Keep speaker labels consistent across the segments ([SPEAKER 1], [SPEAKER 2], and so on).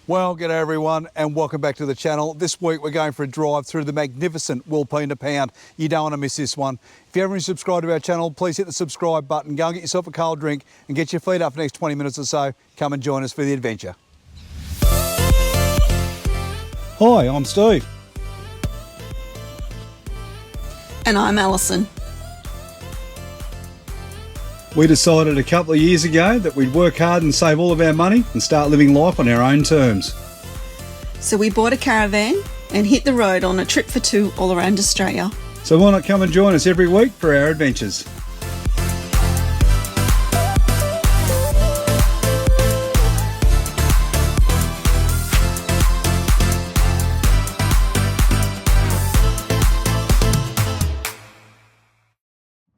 [SPEAKER 1] Well, g'day everyone and welcome back to the channel. This week we're going for a drive through the magnificent Wilpena Pound. You don't want to miss this one. If you haven't subscribed to our channel, please hit the subscribe button, go and get yourself a cold drink and get your feet up for the next 20 minutes or so. Come and join us for the adventure. Hi, I'm Steve.
[SPEAKER 2] And I'm Alison.
[SPEAKER 1] We decided a couple of years ago that we'd work hard and save all of our money and start living life on our own terms.
[SPEAKER 2] So we bought a caravan and hit the road on a trip for two all around Australia.
[SPEAKER 1] So why not come and join us every week for our adventures?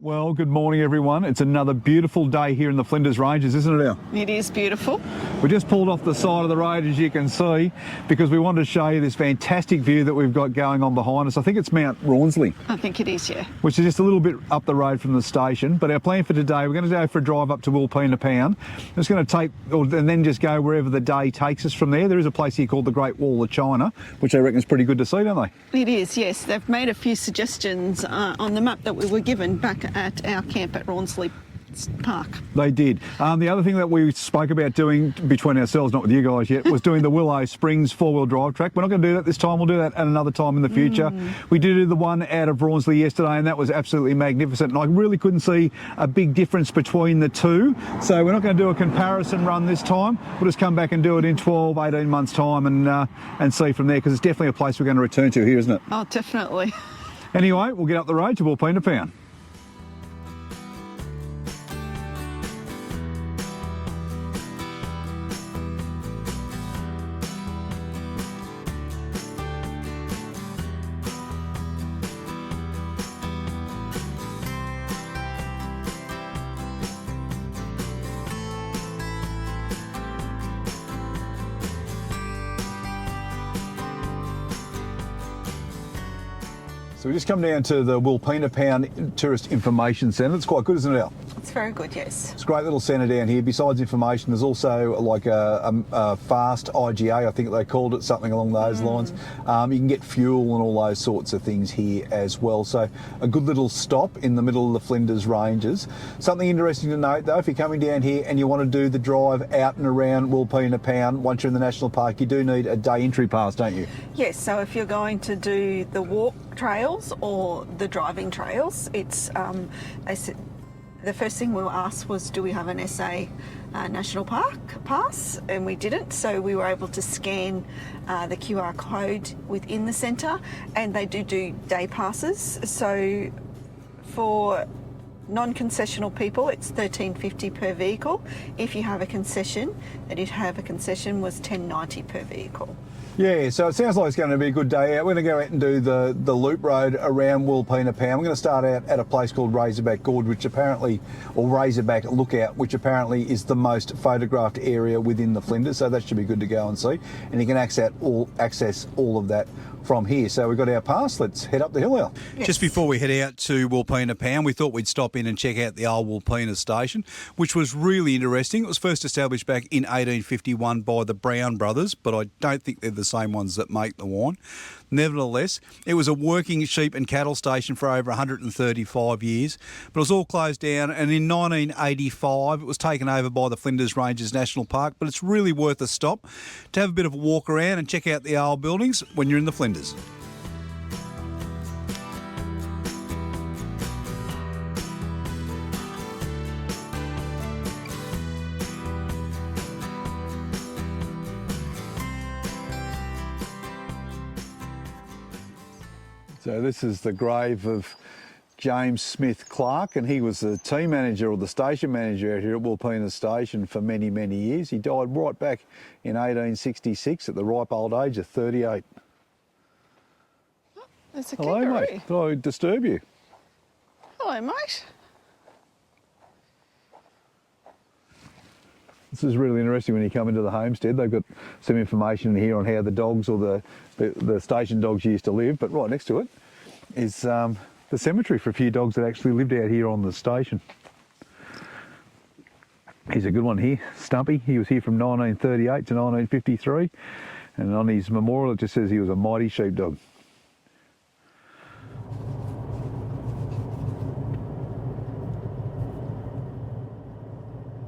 [SPEAKER 1] Well, good morning everyone. It's another beautiful day here in the Flinders Ranges, isn't it, Al?
[SPEAKER 2] It is beautiful.
[SPEAKER 1] We just pulled off the side of the road, as you can see, because we wanted to show you this fantastic view that we've got going on behind us. I think it's Mount Rawnsley.
[SPEAKER 2] I think it is, yeah.
[SPEAKER 1] Which is just a little bit up the road from the station. But our plan for today, we're going to go for a drive up to Wilpena Pound. It's going to take, and then just go wherever the day takes us from there. There is a place here called the Great Wall of China, which I reckon is pretty good to see, don't they?
[SPEAKER 2] It is, yes. They've made a few suggestions on the map that we were given back at our camp at Rawnsley Park.
[SPEAKER 1] They did. The other thing that we spoke about doing between ourselves, not with you guys yet, was doing the Willow Springs four-wheel drive track. We're not going to do that this time. We'll do that at another time in the future. We did do the one out of Rawnsley yesterday, and that was absolutely magnificent. And I really couldn't see a big difference between the two. So we're not going to do a comparison run this time. We'll just come back and do it in 12, 18 months' time and see from there, because it's definitely a place we're going to return to here, isn't it?
[SPEAKER 2] Oh, definitely.
[SPEAKER 1] Anyway, we'll get up the road to Wilpena Pound. So we just come down to the Wilpena Pound Tourist Information Centre. It's quite good, isn't it, Al?
[SPEAKER 2] It's very good, yes.
[SPEAKER 1] It's a great little centre down here. Besides information, there's also like a fast IGA, I think they called it, something along those lines. You can get fuel and all those sorts of things here as well. So a good little stop in the middle of the Flinders Ranges. Something interesting to note though, if you're coming down here and you want to do the drive out and around Wilpena Pound, once you're in the National Park, you do need a day entry pass, don't you?
[SPEAKER 2] Yes, so if you're going to do the walk trails or the driving trails, it's they said the first thing we were asked was, do we have an SA National Park pass? And we didn't, so we were able to scan the QR code within the centre, and they do day passes. So for non-concessional people, it's $13.50 per vehicle. If you have a concession, was $10.90 per vehicle.
[SPEAKER 1] Yeah, so it sounds like it's going to be a good day out. We're going to go out and do the loop road around Wilpena Pound. We're going to start out at a place called Razerback Gorge, which apparently, or Razerback Lookout, which apparently is the most photographed area within the Flinders. So that should be good to go and see. And you can access all of that from here. So we've got our pass. Let's head up the hill, Al.
[SPEAKER 2] Yes.
[SPEAKER 1] Just before we head out to Wilpena Pound, we thought we'd stop in and check out the old Walpena Station, which was really interesting. It was first established back in 1851 by the Brown brothers, but I don't think they're the same ones that make the wine. Nevertheless, it was a working sheep and cattle station for over 135 years, but it was all closed down, and in 1985 it was taken over by the Flinders Ranges National Park. But it's really worth a stop to have a bit of a walk around and check out the old buildings when you're in the Flinders. So this is the grave of James Smith Clark, and he was the team manager or the station manager out here at Wilpena Station for many, many years. He died right back in 1866 at the ripe old age of 38.
[SPEAKER 2] Oh, there's a
[SPEAKER 1] Hello,
[SPEAKER 2] kangaroo.
[SPEAKER 1] mate. Did I disturb you?
[SPEAKER 2] Hello, mate.
[SPEAKER 1] This is really interesting when you come into the homestead. They've got some information here on how the dogs or the station dogs used to live, but right next to it is the cemetery for a few dogs that actually lived out here on the station. Here's a good one here, Stumpy. He was here from 1938 to 1953, and on his memorial it just says he was a mighty sheepdog.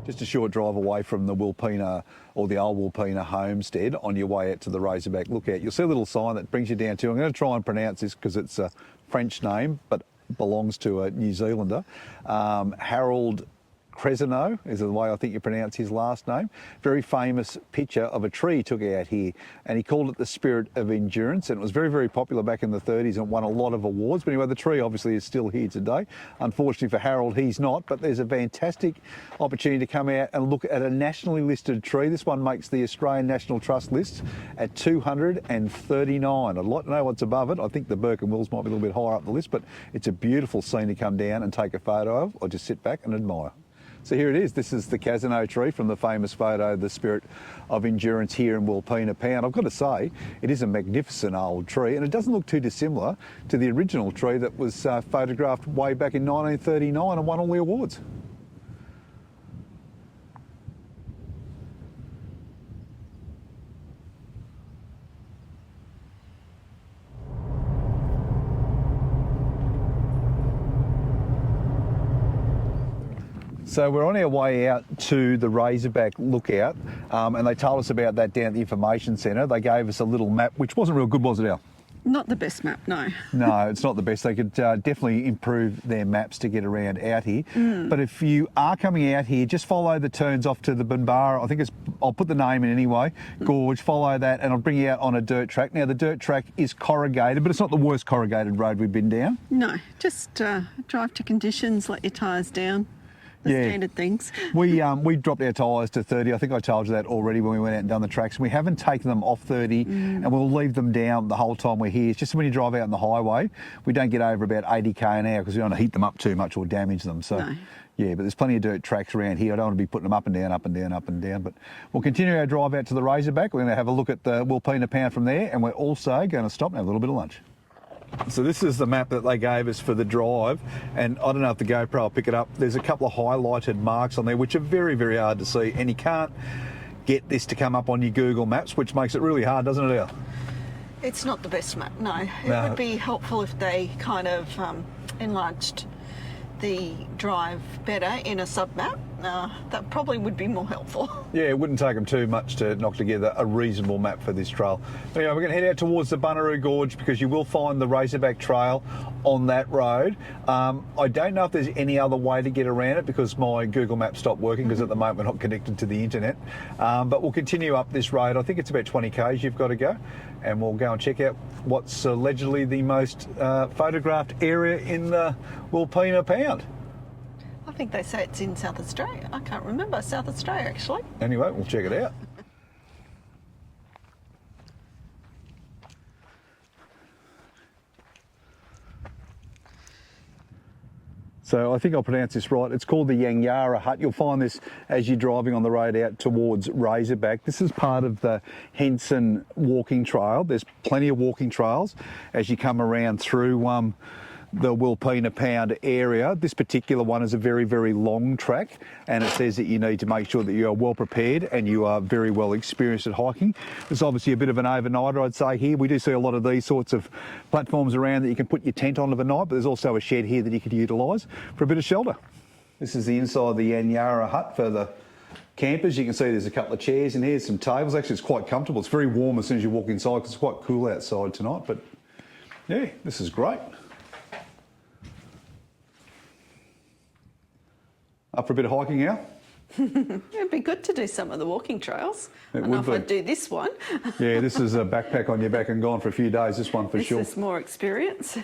[SPEAKER 1] Just a short drive away from the Wilpena, or the old Wilpena homestead, on your way out to the Razerback Lookout. You'll see a little sign that brings you down to, I'm going to try and pronounce this because it's a French name, but belongs to a New Zealander. Harold Cresino is the way I think you pronounce his last name. Very famous picture of a tree he took out here, and he called it the Spirit of Endurance, and it was very, very popular back in the 30s and won a lot of awards. But anyway, the tree obviously is still here today. Unfortunately for Harold, he's not, but there's a fantastic opportunity to come out and look at a nationally listed tree. This one makes the Australian National Trust list at 239. I'd like to know what's above it. I think the Burke and Wills might be a little bit higher up the list, but it's a beautiful scene to come down and take a photo of, or just sit back and admire. So here it is. This is the Casino tree from the famous photo, The Spirit of Endurance, here in Wilpena Pound. I've got to say, it is a magnificent old tree, and it doesn't look too dissimilar to the original tree that was photographed way back in 1939 and won all the awards. So we're on our way out to the Razerback Lookout, and they told us about that down at the information centre. They gave us a little map, which wasn't real good, was it, Al?
[SPEAKER 2] Not the best map, no.
[SPEAKER 1] No, it's not the best. They could definitely improve their maps to get around out here. But if you are coming out here, just follow the turns off to the Bunaru. I think it's, I'll put the name in anyway, Gorge, follow that, and I'll bring you out on a dirt track. Now, the dirt track is corrugated, but it's not the worst corrugated road we've been down.
[SPEAKER 2] No, just drive to conditions, let your tyres down. Standard things.
[SPEAKER 1] We dropped our tyres to 30. I think I told you that already when we went out and done the tracks. We haven't taken them off 30, and we'll leave them down the whole time we're here. It's just when you drive out on the highway, we don't get over about 80k an hour because we don't want to heat them up too much or damage them. So, yeah, but there's plenty of dirt tracks around here. I don't want to be putting them up and down, up and down, up and down. But we'll continue our drive out to the Razerback. We're going to have a look at the Wilpena Pound from there, and we're also going to stop and have a little bit of lunch. So this is the map that they gave us for the drive, and I don't know if the GoPro will pick it up. There's a couple of highlighted marks on there which are very, very hard to see, and you can't get this to come up on your Google Maps, which makes it really hard, doesn't it, Al?
[SPEAKER 2] It's not the best map, no. It would be helpful if they kind of enlarged the drive better in a sub-map. That probably would be more helpful. Yeah,
[SPEAKER 1] it wouldn't take them too much to knock together a reasonable map for this trail. Anyway, we're going to head out towards the Bunaru Gorge because you will find the Razerback Trail on that road. I don't know if there's any other way to get around it because my Google Maps stopped working because at the moment we're not connected to the internet. But we'll continue up this road. I think it's about 20 k's you've got to go, and we'll go and check out what's allegedly the most photographed area in the Wilpena Pound.
[SPEAKER 2] I think they say it's in South Australia. I can't remember. South Australia, actually.
[SPEAKER 1] Anyway, we'll check it out. So I think I'll pronounce this right. It's called the Yangyara Hut. You'll find this as you're driving on the road out towards Razerback. This is part of the Henson walking trail. There's plenty of walking trails as you come around through the Wilpena Pound area. This particular one is a very, very long track, and it says that you need to make sure that you are well prepared and you are very well experienced at hiking. There's obviously a bit of an overnighter, I'd say, here. We do see a lot of these sorts of platforms around that you can put your tent on overnight, but there's also a shed here that you could utilise for a bit of shelter. This is the inside of the Yangyara Hut for the campers. You can see there's a couple of chairs in here, some tables. Actually, it's quite comfortable. It's very warm as soon as you walk inside because it's quite cool outside tonight, but yeah, this is great. Up for a bit of hiking, Al?
[SPEAKER 2] It'd be good to do some of the walking trails. I don't know if I'd do this one.
[SPEAKER 1] Yeah, this is a backpack on your back and gone for a few days, this one for sure.
[SPEAKER 2] This is more experience.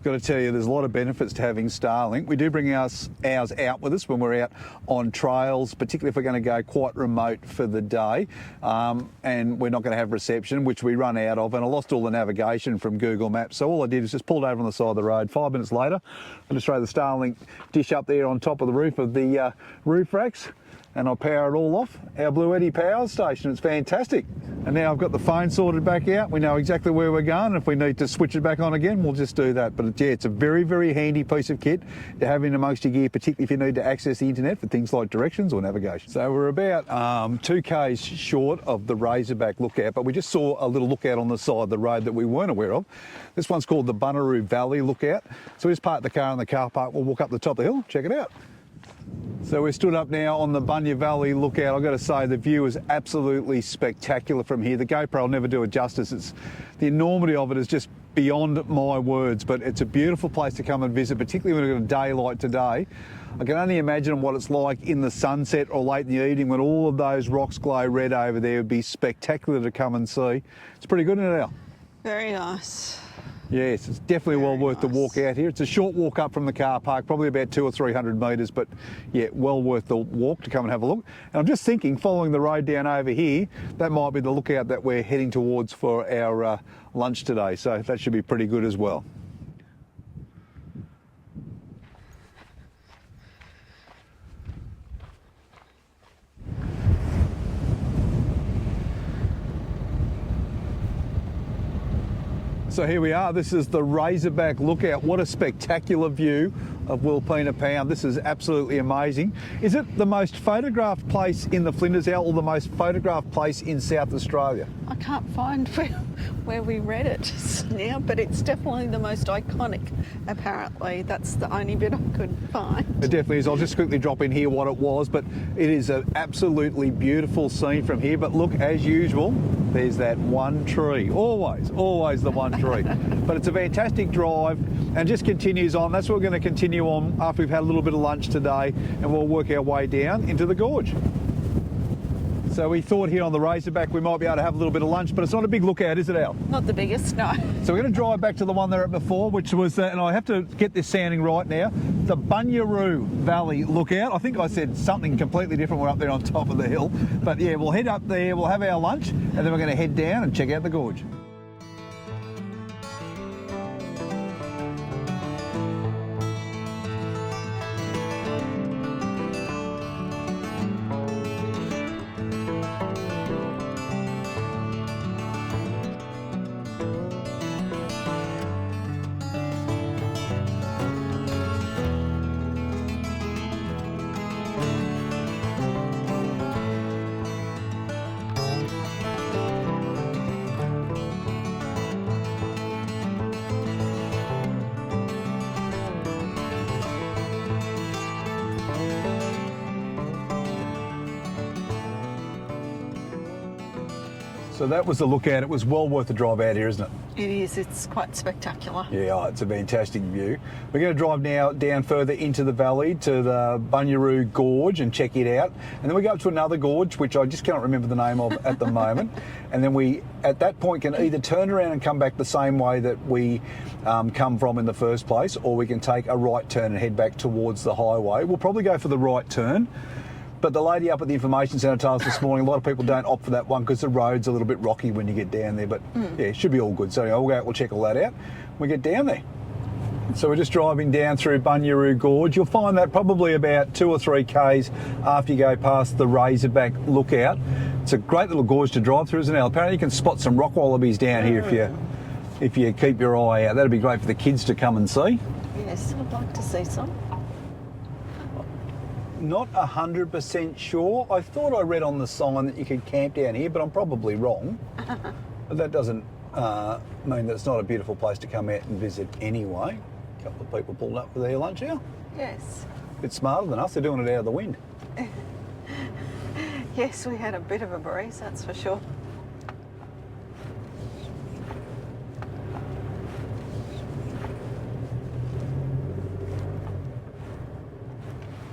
[SPEAKER 1] Got to tell you, there's a lot of benefits to having Starlink. We do bring ours out with us when we're out on trails, particularly if we're going to go quite remote for the day, and we're not going to have reception, which we run out of, and I lost all the navigation from Google Maps. So all I did is just pulled over on the side of the road. 5 minutes later, I just throw the Starlink dish up there on top of the roof of the roof racks, and I'll power it all off our Blue Eddy power station. It's fantastic. And now I've got the phone sorted back out. We know exactly where we're going. If we need to switch it back on again, we'll just do that. But yeah, it's a very, very handy piece of kit to have in amongst your gear, particularly if you need to access the internet for things like directions or navigation. So we're about 2 k's short of the Razerback Lookout, but we just saw a little lookout on the side of the road that we weren't aware of. This one's called the Bunaru Valley Lookout. So we just park the car in the car park. We'll walk up the top of the hill, check it out. So we're stood up now on the Bunaru Valley Lookout. I've got to say the view is absolutely spectacular from here. The GoPro will never do it justice. The enormity of it is just beyond my words, but it's a beautiful place to come and visit, particularly when we've got a day like today. I can only imagine what it's like in the sunset or late in the evening when all of those rocks glow red over there. It would be spectacular to come and see. It's pretty good, isn't it, Al?
[SPEAKER 2] Very nice.
[SPEAKER 1] Yes, it's definitely well worth the walk out here. It's a short walk up from the car park, probably about 200 or 300 metres, but yeah, well worth the walk to come and have a look. And I'm just thinking, following the road down over here, that might be the lookout that we're heading towards for our lunch today. So that should be pretty good as well. So here we are, this is the Razerback Lookout. What a spectacular view of Wilpena Pound. This is absolutely amazing. Is it the most photographed place in the Flinders, Al, or the most photographed place in South Australia?
[SPEAKER 2] I can't find where we read it just now, but it's definitely the most iconic, apparently. That's the only bit I could find.
[SPEAKER 1] It definitely is. I'll just quickly drop in here what it was, but it is an absolutely beautiful scene from here. But look, as usual, there's that one tree. Always the one tree. But it's a fantastic drive and just continues on. That's what we're going to continue on after we've had a little bit of lunch today, and we'll work our way down into the gorge. So we thought here on the Razerback we might be able to have a little bit of lunch, but it's not a big lookout, is it, Al?
[SPEAKER 2] Not the biggest, no.
[SPEAKER 1] So we're going to drive back to the one they're at before, which was, and I have to get this sounding right now, the Bunaru Valley Lookout. I think I said something completely different. We're up there on top of the hill. But yeah, we'll head up there, we'll have our lunch, and then we're going to head down and check out the gorge. So that was the lookout. It was well worth the drive out here, isn't it?
[SPEAKER 2] It is. It's quite spectacular.
[SPEAKER 1] Yeah, it's a fantastic view. We're going to drive now down further into the valley to the Bunaru Gorge and check it out. And then we go up to another gorge, which I just cannot remember the name of at the moment. And then we, at that point, can either turn around and come back the same way that we come from in the first place, or we can take a right turn and head back towards the highway. We'll probably go for the right turn. But the lady up at the information centre told us this morning, a lot of people don't opt for that one because the road's a little bit rocky when you get down there. But yeah, it should be all good. So anyway, we'll go out, we'll check all that out when we get down there. So we're just driving down through Bunaru Gorge. You'll find that probably about 2 or 3 k's after you go past the Razerback Lookout. It's a great little gorge to drive through, isn't it? Apparently you can spot some rock wallabies down here if you keep your eye out. That'd be great for the kids to come and see.
[SPEAKER 2] Yes, I'd like to see some.
[SPEAKER 1] Not 100% sure. I thought I read on the sign that you could camp down here, but I'm probably wrong. But that doesn't mean that it's not a beautiful place to come out and visit anyway. A couple of people pulled up for their lunch here.
[SPEAKER 2] Yes.
[SPEAKER 1] A bit smarter than us. They're doing it out of the wind.
[SPEAKER 2] Yes, we had a bit of a breeze, that's for sure.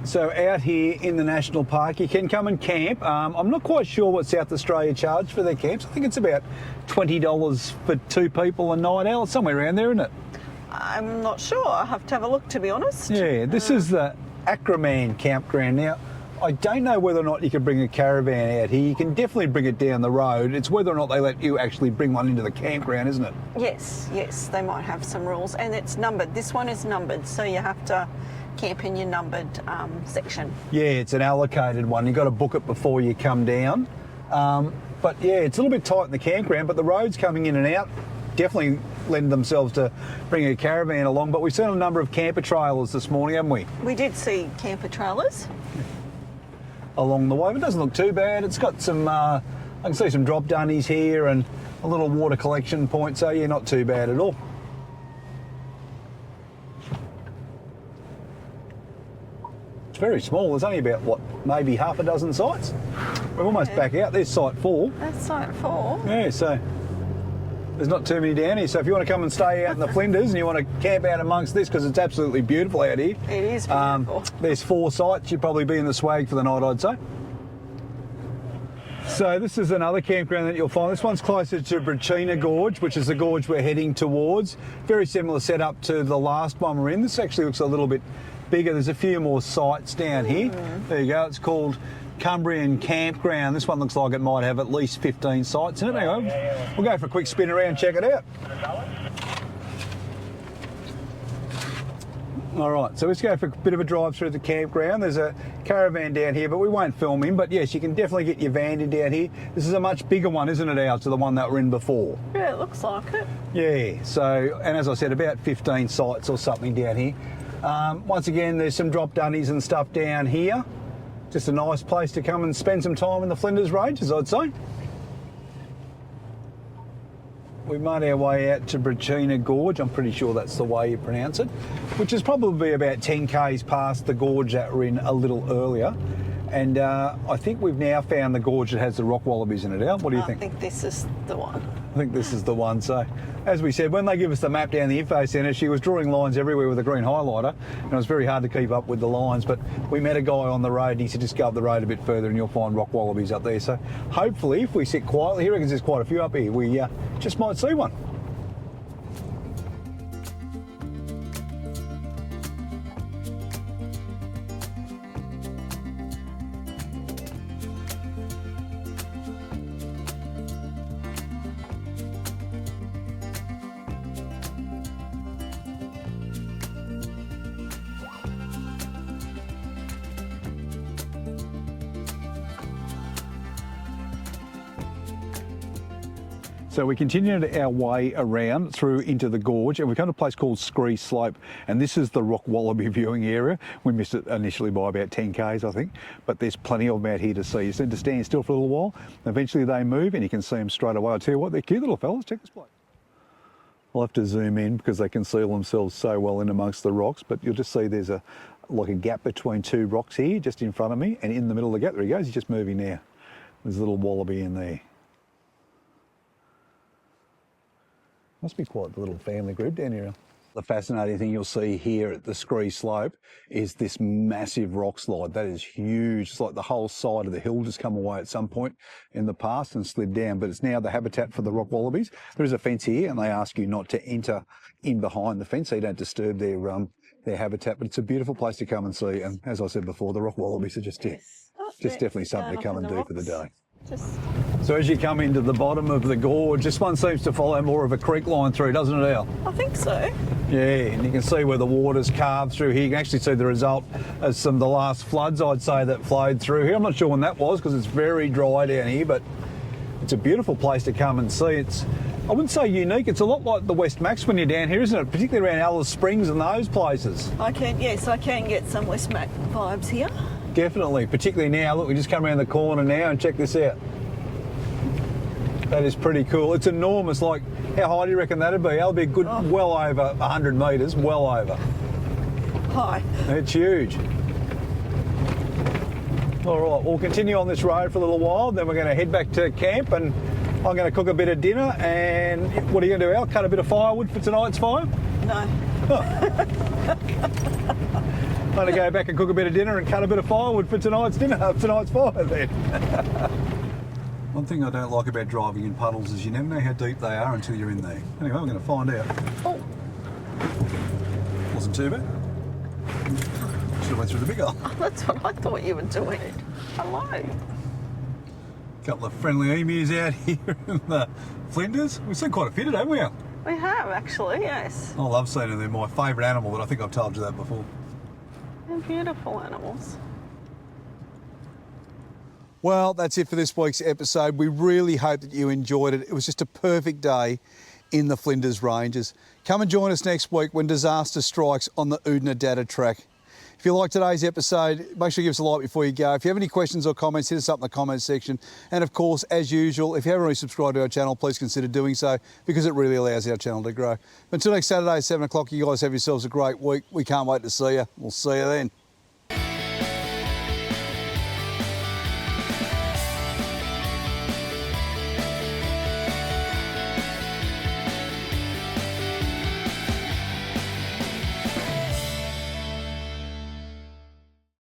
[SPEAKER 1] So out here in the National Park, you can come and camp. I'm not quite sure what South Australia charge for their camps. I think it's about $20 for 2 people a night out. It's somewhere around there, isn't it?
[SPEAKER 2] I'm not sure. I have to have a look, to be honest.
[SPEAKER 1] Yeah, this is the Acraman campground. Now, I don't know whether or not you can bring a caravan out here. You can definitely bring it down the road. It's whether or not they let you actually bring one into the campground, isn't it?
[SPEAKER 2] Yes, they might have some rules. And it's numbered. This one is numbered, so you have to camp in your numbered section.
[SPEAKER 1] Yeah, it's an allocated one. You've got to book it before you come down. But yeah, it's a little bit tight in the campground, but the roads coming in and out definitely lend themselves to bringing a caravan along. But we've seen a number of camper trailers this morning, haven't we?
[SPEAKER 2] We did see camper trailers.
[SPEAKER 1] Along the way, but it doesn't look too bad. It's got some, I can see some drop dunnies here and a little water collection point, so yeah, not too bad at all. It's very small. There's only about, what, maybe half a dozen sites? We're almost back out. There's site 4.
[SPEAKER 2] That's site 4.
[SPEAKER 1] Yeah, so there's not too many down here. So if you want to come and stay out in the Flinders and you want to camp out amongst this, because it's absolutely beautiful out here.
[SPEAKER 2] It is beautiful.
[SPEAKER 1] There's 4 sites. You'd probably be in the swag for the night, I'd say. So this is another campground that you'll find. This one's closer to Wilpena Gorge, which is the gorge we're heading towards. Very similar setup to the last one we're in. This actually looks a little bit bigger. There's a few more sites down here. There you go. It's called Cumbrian Campground. This one looks like it might have at least 15 sites in it. Anyway, we'll go for a quick spin around and check it out. All right, so let's go for a bit of a drive through the campground. There's a caravan down here, but we won't film him. But yes, you can definitely get your van in down here. This is a much bigger one, isn't it, Al, to the one that we're in before?
[SPEAKER 2] Yeah, it looks like it.
[SPEAKER 1] Yeah, so, and as I said, about 15 sites or something down here. Once again, there's some drop dunnies and stuff down here. Just a nice place to come and spend some time in the Flinders Ranges, I'd say. We made our way out to Wilpena Gorge, I'm pretty sure that's the way you pronounce it, which is probably about 10 k's past the gorge that we're in a little earlier. And I think we've now found the gorge that has the rock wallabies in it, Al. What do you think?
[SPEAKER 2] I think this is the one.
[SPEAKER 1] I think this is the one. So, as we said, when they give us the map down the info centre, she was drawing lines everywhere with a green highlighter, and it was very hard to keep up with the lines. But we met a guy on the road, and he said, just go up the road a bit further and you'll find rock wallabies up there. So, hopefully, if we sit quietly, he reckons there's quite a few up here, we just might see one. So we continued our way around through into the gorge, and we've come to a place called Scre Slope, and this is the rock wallaby viewing area. We missed it initially by about 10 k's, I think, but there's plenty of them out here to see. You just need to stand still for a little while. Eventually they move and you can see them straight away. I'll tell you what, they're cute little fellas. Check this place. I'll have to zoom in because they conceal themselves so well in amongst the rocks, but you'll just see there's like a gap between 2 rocks here just in front of me, and in the middle of the gap, there he goes, he's just moving now. There's a little wallaby in there. Must be quite the little family group down here. The fascinating thing you'll see here at the Scre Slope is this massive rock slide. That is huge. It's like the whole side of the hill just come away at some point in the past and slid down, but it's now the habitat for the rock wallabies. There is a fence here, and they ask you not to enter in behind the fence so you don't disturb their habitat, but it's a beautiful place to come and see. And as I said before, the rock wallabies are just definitely something to come and do for the day. So as you come into the bottom of the gorge, this one seems to follow more of a creek line through, doesn't it, Al?
[SPEAKER 2] I think so.
[SPEAKER 1] Yeah, and you can see where the water's carved through here. You can actually see the result of some of the last floods, I'd say, that flowed through here. I'm not sure when that was because it's very dry down here, but it's a beautiful place to come and see. It's, I wouldn't say unique, it's a lot like the West Max when you're down here, isn't it? Particularly around Alice Springs and those places.
[SPEAKER 2] I can get some West Mac vibes here.
[SPEAKER 1] Definitely, particularly now. Look, we just come around the corner now and check this out. That is pretty cool. It's enormous. Like, how high do you reckon that'd be? That'll be a good, well over 100 metres, well over.
[SPEAKER 2] High.
[SPEAKER 1] It's huge. All right, we'll continue on this road for a little while, then we're going to head back to camp, and I'm going to cook a bit of dinner. And what are you going to do, Al? Cut a bit of firewood for tonight's fire?
[SPEAKER 2] No.
[SPEAKER 1] I'm going to go back and cook a bit of dinner and cut a bit of firewood for tonight's fire then. One thing I don't like about driving in puddles is you never know how deep they are until you're in there. Anyway, I'm going to find out.
[SPEAKER 2] Oh.
[SPEAKER 1] Wasn't too bad. Should have went through the big hole.
[SPEAKER 2] Oh, that's what I thought you were doing. Hello.
[SPEAKER 1] Couple of friendly emus out here in the Flinders. We've seen quite a few today, haven't we?
[SPEAKER 2] We have, actually, yes.
[SPEAKER 1] I love seeing them. They're my favourite animal, but I think I've told you that before.
[SPEAKER 2] They're beautiful animals.
[SPEAKER 1] Well, that's it for this week's episode. We really hope that you enjoyed it. It was just a perfect day in the Flinders Ranges. Come and join us next week when disaster strikes on the Oodnadatta track. If you like today's episode, make sure you give us a like before you go. If you have any questions or comments, hit us up in the comments section. And of course, as usual, if you haven't already subscribed to our channel, please consider doing so because it really allows our channel to grow. But until next Saturday, 7 o'clock, you guys have yourselves a great week. We can't wait to see you. We'll see you then.